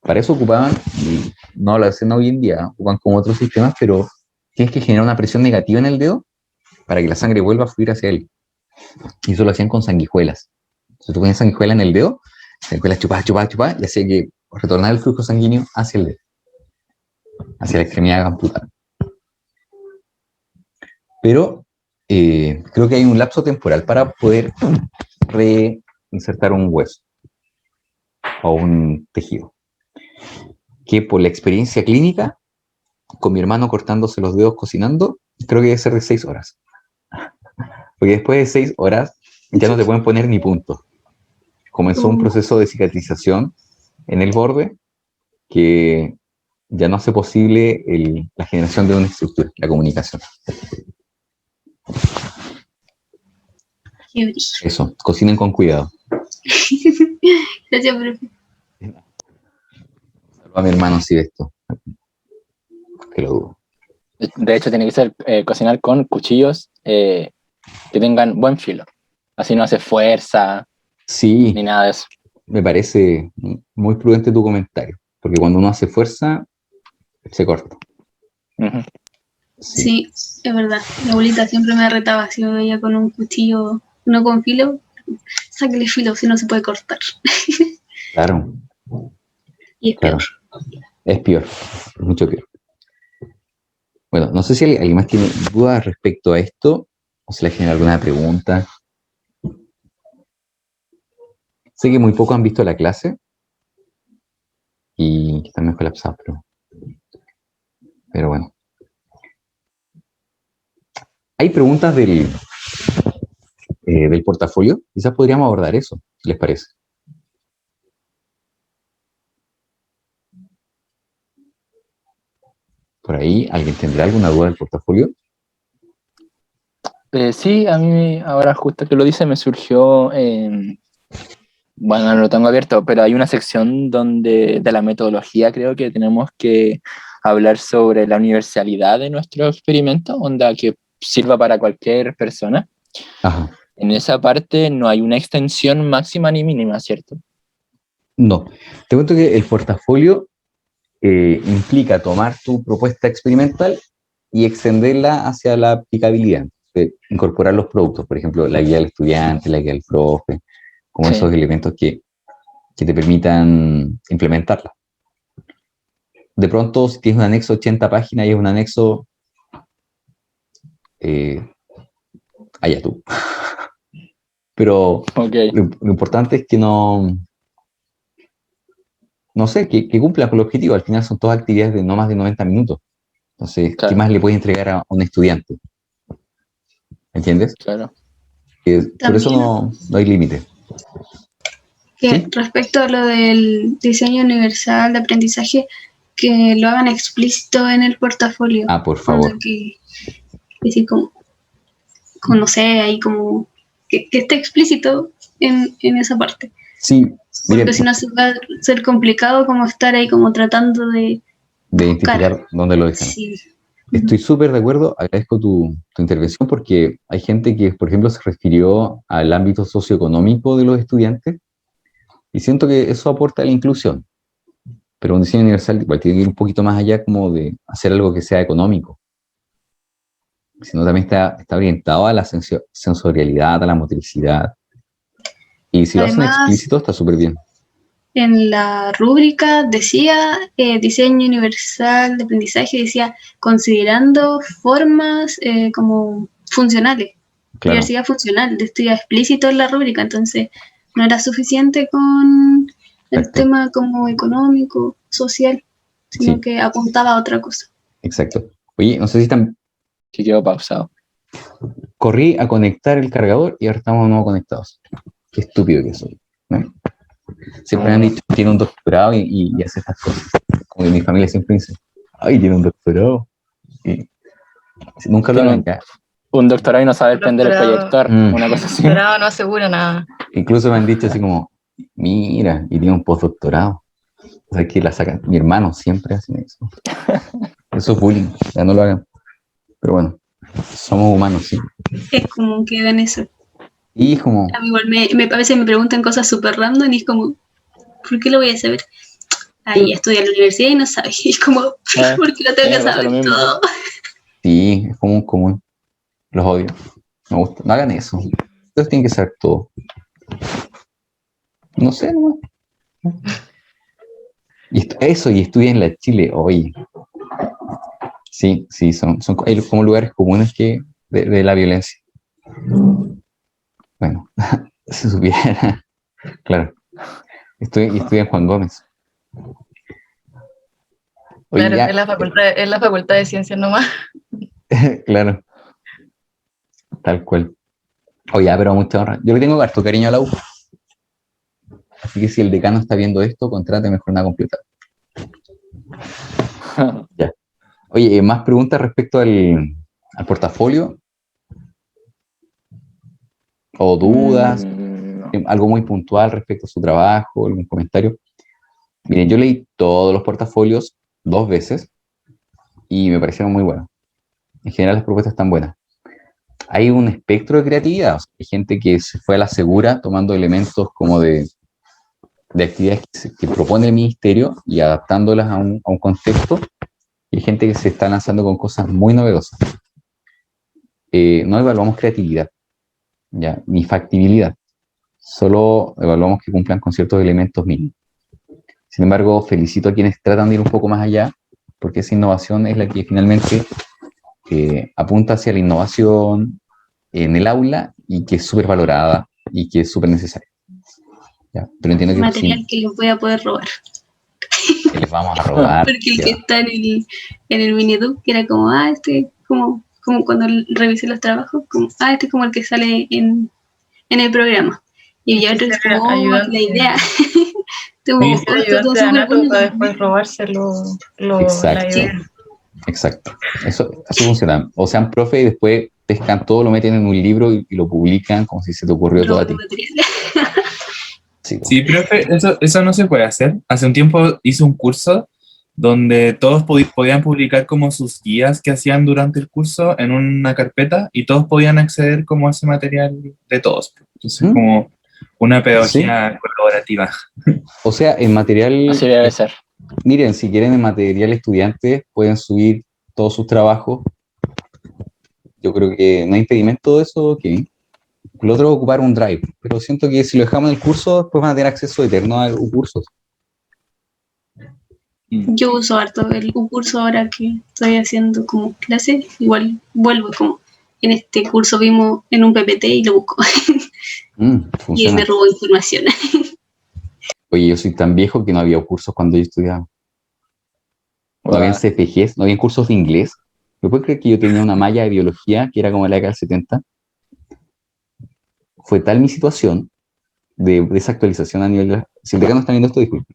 Para eso ocupaban, y no lo hacen hoy en día, ocupan como otros sistemas, pero tienes que generar una presión negativa en el dedo para que la sangre vuelva a fluir hacia él. Y eso lo hacían con sanguijuelas. Entonces tú ponías sanguijuela en el dedo, sanguijuelas chupaba, y hacía que retornara el flujo sanguíneo hacia el dedo, hacia la extremidad amputada. Pero creo que hay un lapso temporal para poder reinsertar un hueso o un tejido. Que por la experiencia clínica, con mi hermano cortándose los dedos cocinando, creo que debe ser de 6 horas. Porque después de 6 horas ya no te pueden poner ni punto. Comenzó un proceso de cicatrización en el borde que ya no hace posible la generación de una estructura, la comunicación. Eso, cocinen con cuidado. Gracias, profe. Saludos a mi hermano si ve esto. Que lo dudo. De hecho, tiene que ser cocinar con cuchillos que tengan buen filo. Así no hace fuerza, sí, ni nada de eso. Me parece muy prudente tu comentario, porque cuando uno hace fuerza, se corta. Ujú. Sí, es verdad. Mi abuelita siempre me retaba si me veía con un cuchillo, no con filo, sáquele filo si no se puede cortar. Claro, Y es claro. peor. Es peor, es mucho peor. Bueno, no sé si alguien más tiene dudas respecto a esto o si le genera alguna pregunta. Sé que muy pocos han visto la clase y que están medio colapsados, pero bueno. Hay preguntas del portafolio. Quizás podríamos abordar eso, si les parece. Por ahí, ¿alguien tendrá alguna duda del portafolio? Sí, a mí ahora justo que lo dice me surgió, bueno, no lo tengo abierto, pero hay una sección donde de la metodología creo que tenemos que hablar sobre la universalidad de nuestro experimento, onda que sirva para cualquier persona. Ajá. En esa parte no hay una extensión máxima ni mínima, ¿cierto? No. Te cuento que el portafolio implica tomar tu propuesta experimental y extenderla hacia la aplicabilidad. Incorporar los productos, por ejemplo, la guía del estudiante, la guía del profe, como Sí. esos elementos que te permitan implementarla. De pronto, si tienes un anexo 80 páginas y es un anexo, allá tú. Pero Ok, lo importante es que no sé, que cumpla con el objetivo. Al final son todas actividades de no más de 90 minutos. Entonces, ¿qué claro, más le puedes entregar a un estudiante? ¿Entiendes? claro. Por eso También no hay límite. que ¿Sí? respecto a lo del diseño universal de aprendizaje, que lo hagan explícito en el portafolio. Ah, por Cuando favor. que sí, como, no sé, ahí como que esté explícito en esa parte. Sí, Porque miren, si no se va a ser complicado como estar ahí como tratando de de buscar. identificar dónde lo dejan. Sí. Estoy súper de acuerdo, agradezco tu intervención porque hay gente que, por ejemplo, se refirió al ámbito socioeconómico de los estudiantes y siento que eso aporta a la inclusión, pero un diseño universal igual tiene que ir un poquito más allá como de hacer algo que sea económico, sino también está orientado a la sensorialidad, a la motricidad, y si lo hacen Además, explícito está súper bien. en la rúbrica decía diseño universal de aprendizaje, decía considerando formas como funcionales, Claro, diversidad funcional, esto ya explícito en la rúbrica, entonces no era suficiente con el exacto. tema como económico, social, sino Sí, que apuntaba a otra cosa. exacto. Oye, no sé si están. Que quedó pausado. Corrí a conectar el cargador y ahora estamos no conectados. Qué estúpido que soy, ¿no? Siempre me han dicho que tiene un doctorado y hace estas cosas. Como que mi familia siempre dice, ay, tiene un doctorado. Y nunca lo Tiene hagan ya. un doctorado y no sabe prender el Doctorado, proyector, una cosa así. doctorado no asegura nada. Incluso me han dicho así como, mira, y tiene un postdoctorado. O sea, que la sacan. Mi hermano siempre hace eso. Eso es bullying, ya no lo hagan. Pero bueno, somos humanos, sí. Es como que ven eso. Y es como, A mí igual a veces me preguntan cosas súper random y es como, ¿por qué lo voy a saber? Ahí estudia en la universidad y no sabe. Y es como, ¿por qué lo tengo que Me pasa saber lo mismo. todo? sí, es común. Los odio. Me gusta. No hagan eso. Ustedes tienen que saber todo. No sé, no. Y estudian en la Chile, oye. Sí, sí, son hay como lugares comunes de la violencia. Bueno, si supiera, claro. Estudian Juan Gómez. Oye, Claro, ya, es la facultad de ciencias nomás. claro, tal cual. Oye, ya, pero mucha honra. Yo le tengo harto cariño a la U. Así que si el decano está viendo esto, contráteme jornada completa. Ya. Oye, más preguntas respecto al portafolio o dudas, No. algo muy puntual respecto a su trabajo, algún comentario. Miren, yo leí todos los portafolios 2 veces y me parecieron muy buenos. En general las propuestas están buenas. Hay un espectro de creatividad. O sea, hay gente que se fue a la segura tomando elementos como de actividades que propone el ministerio y adaptándolas a un contexto. y hay gente que se está lanzando con cosas muy novedosas. No evaluamos creatividad, ¿ya? Ni factibilidad, solo evaluamos que cumplan con ciertos elementos mínimos. Sin embargo, felicito a quienes tratan de ir un poco más allá, porque esa innovación es la que finalmente apunta hacia la innovación en el aula y que es súper valorada y que es súper necesaria. ¿Ya? Pero entiendo que Material sí, que les voy a poder robar. que les vamos a robar. Porque el que que está en el Minidub, que era como, como cuando revisé los trabajos, como, este es como el que sale en el programa. Y ya otro es como, Ayudante. la idea. Y ser ayudante de Anato para bueno. después robarse la Exacto. idea. Exacto. Eso funciona. O sean profe y después pescan todo, lo meten en un libro y lo publican como si se te ocurrió todo a ti. Sí, profe, eso no se puede hacer. Hace un tiempo hice un curso donde todos podían publicar como sus guías que hacían durante el curso en una carpeta y todos podían acceder como a ese material de todos. Entonces, como una pedagogía colaborativa. O sea, en material... Así debe ser. Miren, si quieren en material estudiantes, pueden subir todos sus trabajos. Yo creo que no hay impedimento de eso, ok. Lo otro es ocupar un drive, pero siento que si lo dejamos en el curso, después van a tener acceso eterno a cursos. Yo uso harto un curso ahora que estoy haciendo como clase, igual vuelvo como en este curso vimos en un PPT y lo busco. Y él me robó información. Oye, yo soy tan viejo que no había cursos cuando yo estudiaba. No había CPGs, no había cursos de inglés. ¿Me puedes creer que yo tenía una malla de biología que era como la década del 70? Fue tal mi situación de desactualización a nivel de... Si el decano está viendo esto, disculpe.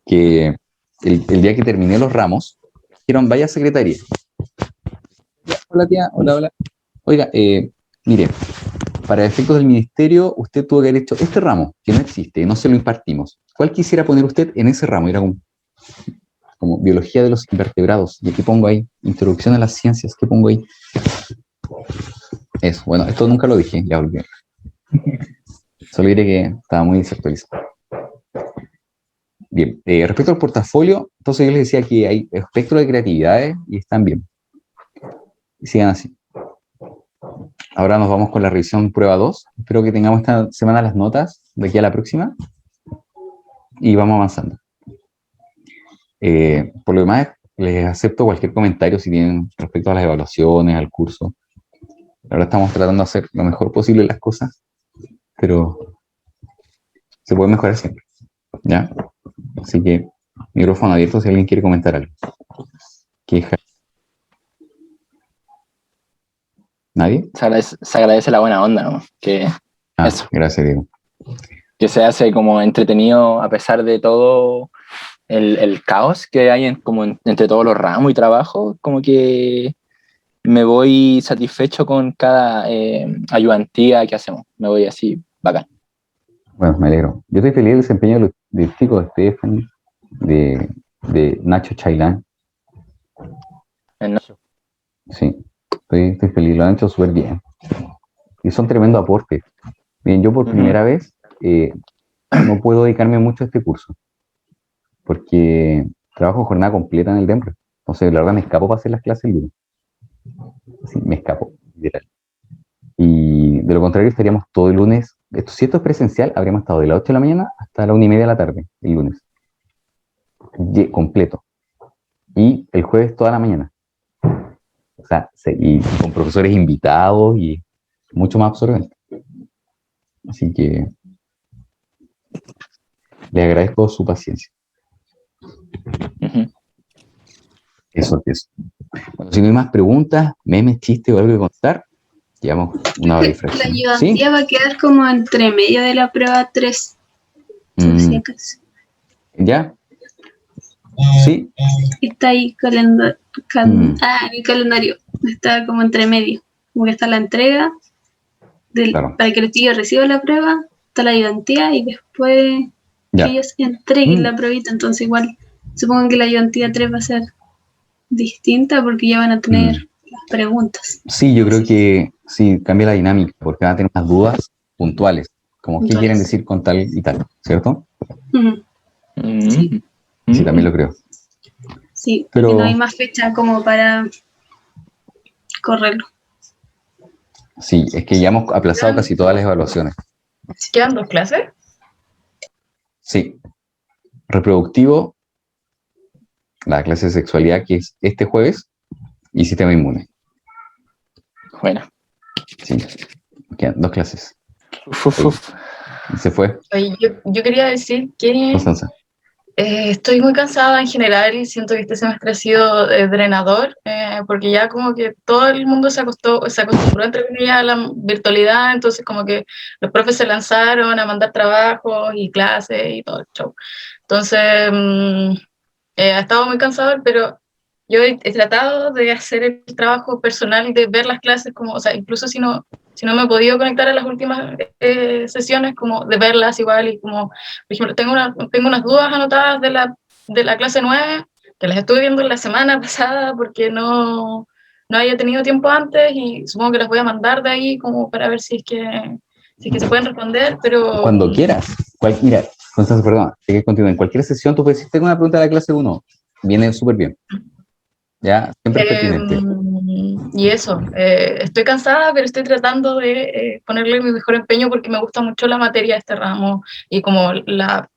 Que el día que terminé los ramos, dijeron, vaya secretaría. Hola tía, hola. Oiga, mire, para efectos del ministerio, usted tuvo que haber hecho este ramo, que no existe, no se lo impartimos. ¿Cuál quisiera poner usted en ese ramo? Era como biología de los invertebrados. ¿Y qué pongo ahí? Introducción a las ciencias, ¿qué pongo ahí? Eso, bueno, esto nunca lo dije, ya volví. Solo diré que estaba muy desactualizado. Bien, respecto al portafolio, entonces yo les decía que hay espectro de creatividades y están bien. Y sigan así. Ahora nos vamos con la revisión prueba 2. Espero que tengamos esta semana las notas de aquí a la próxima. Y vamos avanzando. Por lo demás, les acepto cualquier comentario si tienen respecto a las evaluaciones, al curso. Ahora estamos tratando de hacer lo mejor posible las cosas, pero se puede mejorar siempre. ¿Ya? Así que, micrófono abierto si alguien quiere comentar algo. Queja. ¿Nadie? Se agradece la buena onda, ¿no? Que eso. Gracias, Diego. Que se hace como entretenido a pesar de todo el caos que hay entre todos los ramos y trabajo, como que me voy satisfecho con cada ayudantía que hacemos. Me voy así, bacán. Bueno, me alegro. Yo estoy feliz del desempeño del chico de Stephanie, de Nacho Chailán. Nacho. Sí, estoy feliz, lo han hecho súper bien. Y son tremendo aporte. Bien, yo por primera vez no puedo dedicarme mucho a este curso, porque trabajo jornada completa en el DEMRE. Entonces, la verdad, me escapo para hacer las clases el lunes. Sí, me escapo, literal. Y de lo contrario, estaríamos todo el lunes. Si esto es presencial, habríamos estado de las 8 de la mañana hasta la 1:30 de la tarde, el lunes. Completo. Y el jueves toda la mañana. O sea, y con profesores invitados y mucho más absorbente. Así que les agradezco su paciencia. Eso. Bueno, si no hay más preguntas, memes, chistes o algo que contar, llevamos una hora y fracción. La ayudantía va a quedar como entre medio de la prueba 3. ¿Ya? Sí. Está ahí mi calendario. Está como entre medio. Como que está la entrega para que los chicos reciban la prueba, está la ayudantía y después que ellos entreguen la pruebita. Entonces igual supongo que la ayudantía 3 va a ser distinta porque ya van a tener las preguntas. Sí, yo creo que sí, cambia la dinámica porque van a tener unas dudas puntuales, como qué quieren decir con tal y tal, ¿cierto? Sí. Sí, también lo creo. Sí, Pero- porque no hay más fecha como para correrlo. Sí, es que ya hemos aplazado casi todas las evaluaciones. ¿Quedan 2 clases? Sí. Reproductivo, la clase de sexualidad que es este jueves, y sistema inmune. Bueno. Sí. Quedan 2 clases. Uf. Y se fue, Oye, yo quería decir que Constanza. estoy muy cansada en general y siento que este semestre ha sido drenador, porque ya como que todo el mundo se acostumbró entre comillas a la virtualidad, entonces como que los profes se lanzaron a mandar trabajos y clases y todo el show. Entonces, ha estado muy cansador, pero yo he tratado de hacer el trabajo personal, de ver las clases como, o sea, incluso si no me he podido conectar a las últimas sesiones, como de verlas igual y como, por ejemplo, tengo unas dudas anotadas de la clase 9 que las estuve viendo la semana pasada porque no había tenido tiempo antes y supongo que las voy a mandar de ahí como para ver si es que se pueden responder, pero... Cuando quieras. Mira, Constanza, perdón, hay que continuar. En cualquier sesión tú puedes decir, tengo una pregunta de la clase 1. Viene súper bien. Ya, siempre es pertinente. Y eso, estoy cansada, pero estoy tratando de ponerle mi mejor empeño porque me gusta mucho la materia de este ramo y como la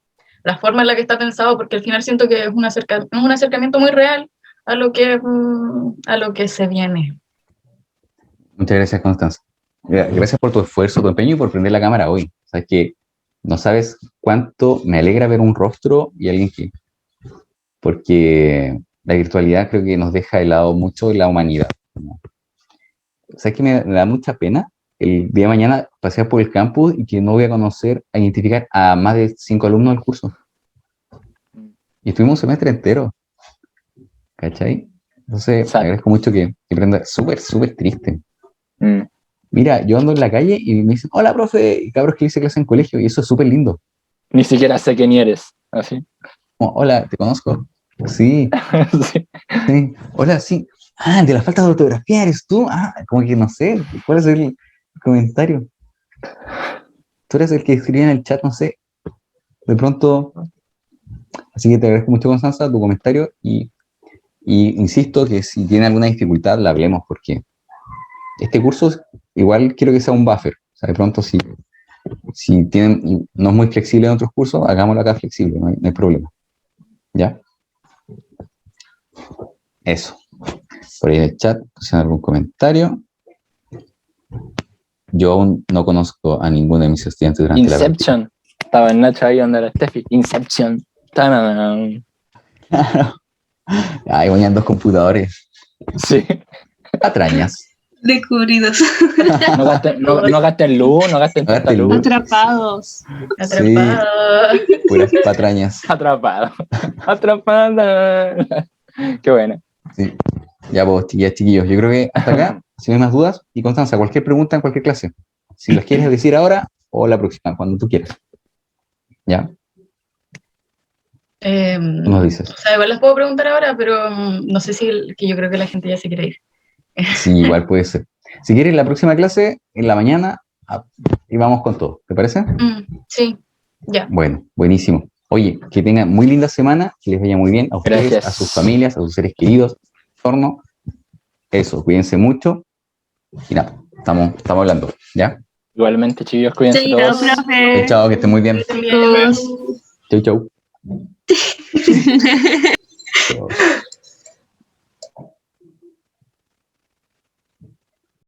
forma en la que está pensado, porque al final siento que es un acercamiento muy real a lo que se viene. Muchas gracias, Constanza. Gracias por tu esfuerzo, tu empeño y por prender la cámara hoy. Sabes que no sabes cuánto me alegra ver un rostro y alguien que... Porque la virtualidad creo que nos deja de lado mucho la humanidad. ¿Sabes que me da mucha pena? El día de mañana pasear por el campus y que no voy a conocer, a identificar a más de 5 alumnos del curso. Y estuvimos un semestre entero. ¿Cachai? Entonces, Exacto. agradezco mucho que prenda. Súper, súper triste. Mm. Mira, yo ando en la calle y me dicen, hola, profe, y cabros que hice clase en colegio, y eso es súper lindo. Ni siquiera sé quién eres. Así. Como, hola, ¿te conozco? Sí, Sí. sí. Hola, sí. Ah, de la falta de ortografía eres tú. Ah, como que no sé, ¿cuál es el comentario? Tú eres el que escribía en el chat, no sé. De pronto, así que te agradezco mucho, Constanza, tu comentario y insisto que si tiene alguna dificultad, la hablemos, porque este curso igual quiero que sea un buffer. O sea, de pronto si tienen, no es muy flexible en otros cursos, hagámoslo acá flexible, no hay problema. ¿Ya? Eso. Por ahí en el chat, pusieron algún comentario. Yo aún no conozco a ninguno de mis estudiantes durante la práctica. Inception. Estaba el Nacho ahí donde era Steffi. Inception. Tanana. Ay, voy a 2 computadores. Sí. Patrañas. Descubridos. No gasten luz, no gasten No tanta gasten luz. luz. Atrapados. Atrapada. Puras patrañas. Atrapado. Atrapada. Qué bueno. Sí. Ya vos, chiquillos. Yo creo que hasta acá, si no hay más dudas, y Constanza, cualquier pregunta en cualquier clase. Si las quieres decir ahora o la próxima, cuando tú quieras. ¿Ya? Tú nos dices. O sea, igual las puedo preguntar ahora, pero no sé si que yo creo que la gente ya se quiere ir. Sí, igual puede ser. Si quieres, la próxima clase, en la mañana, y vamos con todo. ¿Te parece? Sí, ya. Bueno, buenísimo. Oye, que tengan muy linda semana, que les vaya muy bien a ustedes, Gracias. a sus familias, a sus seres queridos, entorno. Eso, cuídense mucho. Y nada, estamos hablando, ¿ya? Igualmente, chicos, cuídense Sí, todos. profe. Chao, que estén muy bien. También. Chau, chau. Chau.